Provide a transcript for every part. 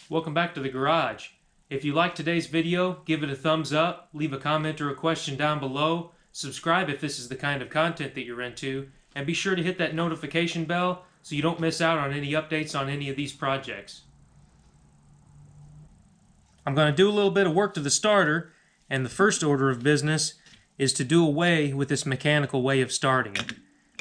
Welcome back to the garage. If you like today's video, give it a thumbs up, leave a comment or a question down below, subscribe if this is the kind of content that you're into, and be sure to hit that notification bell so you don't miss out on any updates on any of these projects. I'm going to do a little bit of work to the starter, and the first order of business is to do away with this mechanical way of starting it.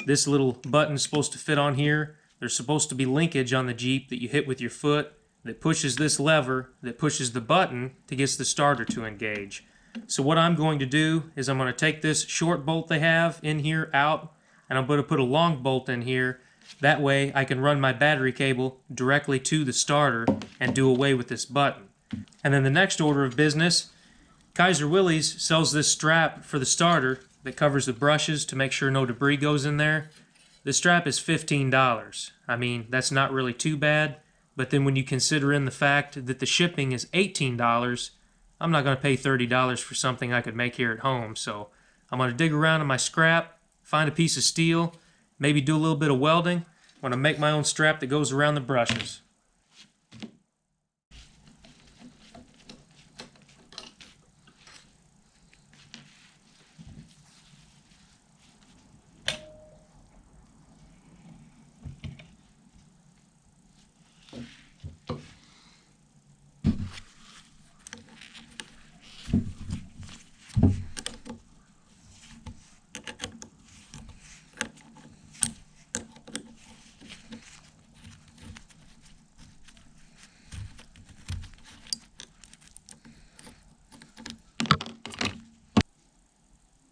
This little button is supposed to fit on here. There's supposed to be linkage on the Jeep that you hit with your foot that pushes this lever that pushes the button to get the starter to engage. So what I'm going to do is I'm going to take this short bolt they have in here out, and I'm going to put a long bolt in here. That way I can run my battery cable directly to the starter and do away with this button. And then the next order of business, Willys sells this strap for the starter that covers the brushes to make sure no debris goes in there. This strap is $15. I mean, that's not really too bad. But then when you consider in the fact that the shipping is $18, I'm not going to pay $30 for something I could make here at home. So I'm going to dig around in my scrap, find a piece of steel, maybe do a little bit of welding. I'm going to make my own strap that goes around the brushes.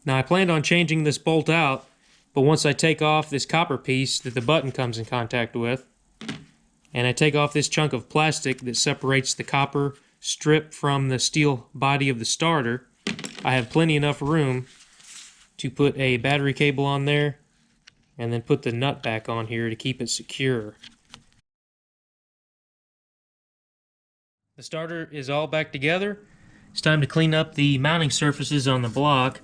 Now I planned on changing this bolt out, but once I take off this copper piece that the button comes in contact with, and I take off this chunk of plastic that separates the copper strip from the steel body of the starter, I have plenty enough room to put a battery cable on there and then put the nut back on here to keep it secure. The starter is all back together. It's time to clean up the mounting surfaces on the block.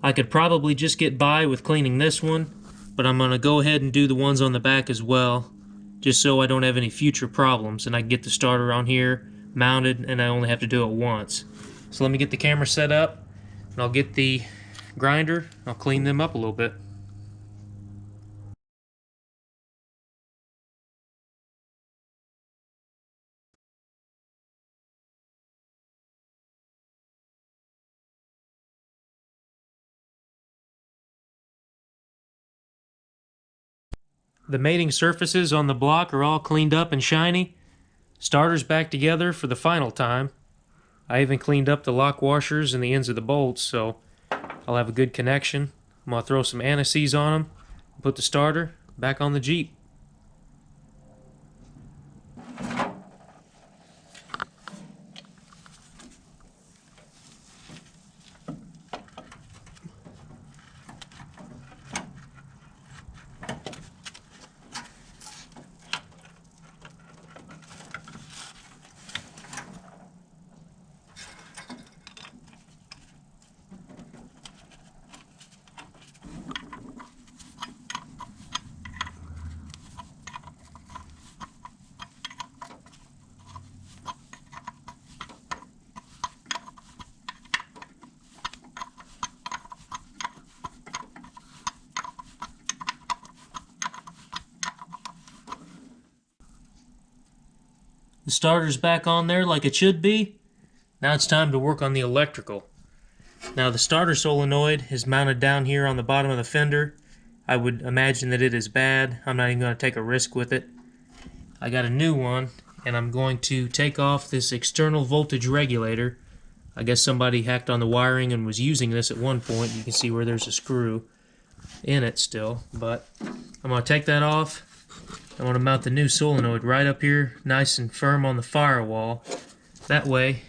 I could probably just get by with cleaning this one, but I'm going to go ahead and do the ones on the back as well, just so I don't have any future problems and I can get the starter on here mounted and I only have to do it once. So let me get the camera set up and I'll get the grinder. I'll clean them up a little bit. The mating surfaces on the block are all cleaned up and shiny. Starter's back together for the final time. I even cleaned up the lock washers and the ends of the bolts, so I'll have a good connection. I'm going to throw some anti-seize on them, put the starter back on the Jeep. The starter's back on there like it should be. Now it's time to work on the electrical. Now the starter solenoid is mounted down here on the bottom of the fender. I would imagine that it is bad. I'm not even going to take a risk with it. I got a new one, and I'm going to take off this external voltage regulator. I guess somebody hacked on the wiring and was using this at one point. You can see where there's a screw in it still, but I'm going to take that off. I want to mount the new solenoid right up here, nice and firm on the firewall. That way,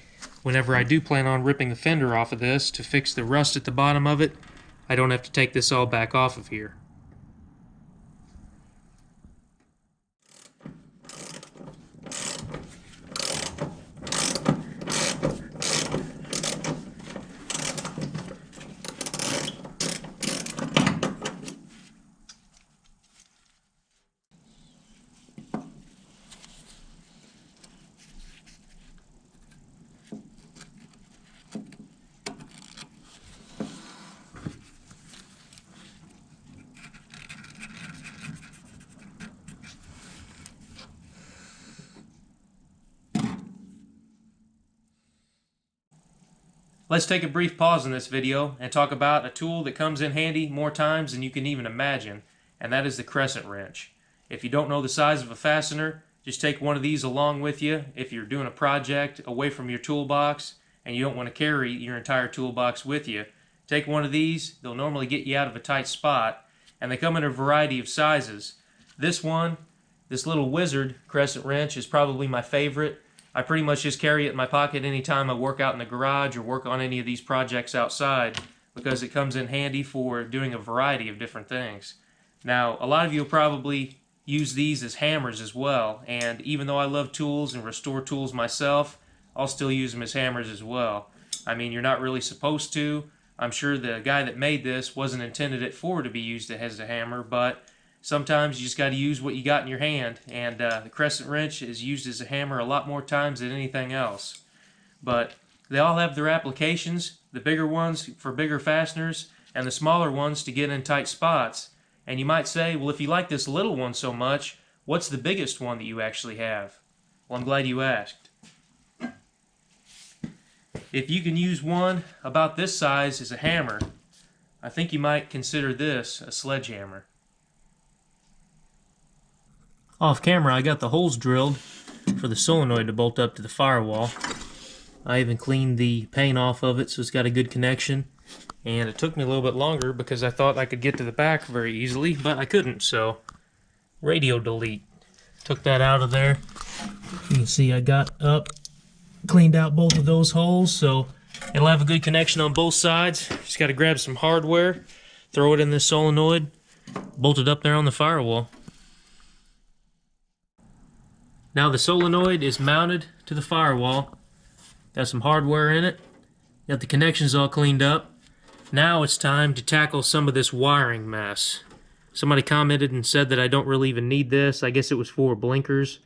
whenever I do plan on ripping the fender off of this to fix the rust at the bottom of it, I don't have to take this all back off of here. Let's take a brief pause in this video and talk about a tool that comes in handy more times than you can even imagine, and that is the crescent wrench. If you don't know the size of a fastener, just take one of these along with you if you're doing a project away from your toolbox and you don't want to carry your entire toolbox with you. Take one of these. They'll normally get you out of a tight spot, and they come in a variety of sizes. This little wizard crescent wrench is probably my favorite. I pretty much just carry it in my pocket anytime I work out in the garage or work on any of these projects outside, because it comes in handy for doing a variety of different things. Now, a lot of you will probably use these as hammers as well, and even though I love tools and restore tools myself, I'll still use them as hammers as well. I mean, you're not really supposed to. I'm sure the guy that made this wasn't intended it for to be used as a hammer, but sometimes you just got to use what you got in your hand, and the crescent wrench is used as a hammer a lot more times than anything else. But they all have their applications, the bigger ones for bigger fasteners, and the smaller ones to get in tight spots. And you might say, well, if you like this little one so much, what's the biggest one that you actually have? Well, I'm glad you asked. If you can use one about this size as a hammer, I think you might consider this a sledgehammer. Off camera, I got the holes drilled for the solenoid to bolt up to the firewall. I even cleaned the paint off of it so it's got a good connection. And it took me a little bit longer because I thought I could get to the back very easily, but I couldn't, so radio delete. Took that out of there. You can see I got up, cleaned out both of those holes, so it'll have a good connection on both sides. Just got to grab some hardware, throw it in this solenoid, bolt it up there on the firewall. Now the solenoid is mounted to the firewall. Got some hardware in it. Got the connections all cleaned up. Now it's time to tackle some of this wiring mess. Somebody commented and said that I don't really even need this. I guess it was for blinkers.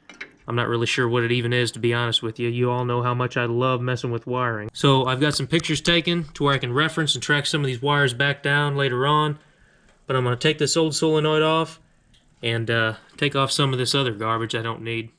I'm not really sure what it even is, to be honest with you. You all know how much I love messing with wiring. So I've got some pictures taken to where I can reference and track some of these wires back down later on. But I'm going to take this old solenoid off and take off some of this other garbage I don't need.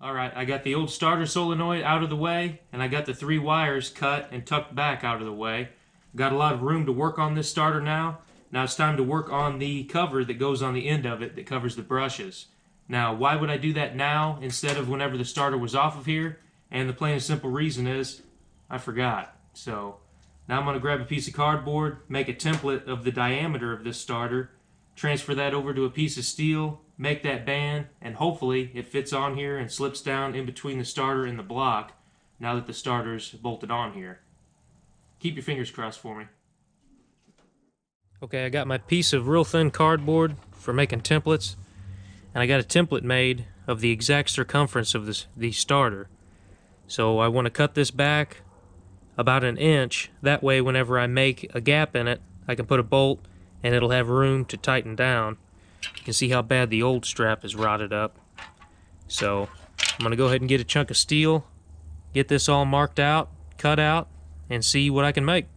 Alright, I got the old starter solenoid out of the way, and I got the 3 wires cut and tucked back out of the way. Got a lot of room to work on this starter now. Now it's time to work on the cover that goes on the end of it that covers the brushes. Now, why would I do that now instead of whenever the starter was off of here? And the plain and simple reason is, I forgot. So, now I'm going to grab a piece of cardboard, make a template of the diameter of this starter, transfer that over to a piece of steel, make that band, and hopefully it fits on here and slips down in between the starter and the block now that the starter's bolted on here. Keep your fingers crossed for me. Okay, I got my piece of real thin cardboard for making templates, and I got a template made of the exact circumference of the starter. So I want to cut this back about 1 inch. That way whenever I make a gap in it, I can put a bolt and it'll have room to tighten down. You can see how bad the old strap is rotted up. So I'm going to go ahead and get a chunk of steel, get this all marked out, cut out, and see what I can make.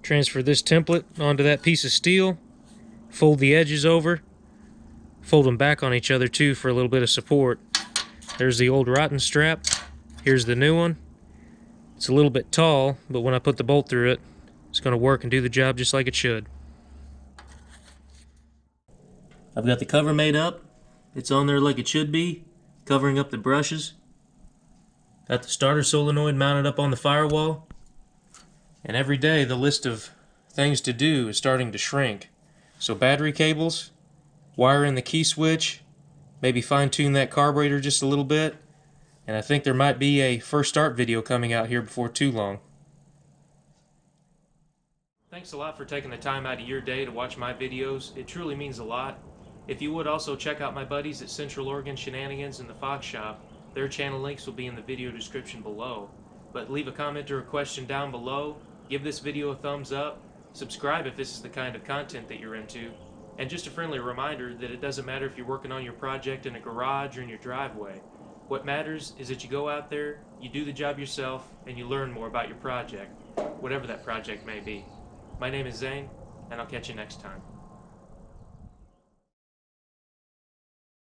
Transfer this template onto that piece of steel, fold the edges over, fold them back on each other too for a little bit of support. There's the old rotten strap, here's the new one. It's a little bit tall, but when I put the bolt through it, it's going to work and do the job just like it should. I've got the cover made up, It's on there like it should be, covering up the brushes. Got the starter solenoid mounted up on the firewall. And every day the list of things to do is starting to shrink. So battery cables, wire in the key switch, maybe fine tune that carburetor just a little bit. And I think there might be a first start video coming out here before too long. Thanks a lot for taking the time out of your day to watch my videos. It truly means a lot. If you would also check out my buddies at Central Oregon Shenanigans and the Fox Shop. Their channel links will be in the video description below. But leave a comment or a question down below. Give this video a thumbs up. Subscribe if this is the kind of content that you're into. And just a friendly reminder that it doesn't matter if you're working on your project in a garage or in your driveway. What matters is that you go out there, you do the job yourself, and you learn more about your project, whatever that project may be. My name is Zane, and I'll catch you next time.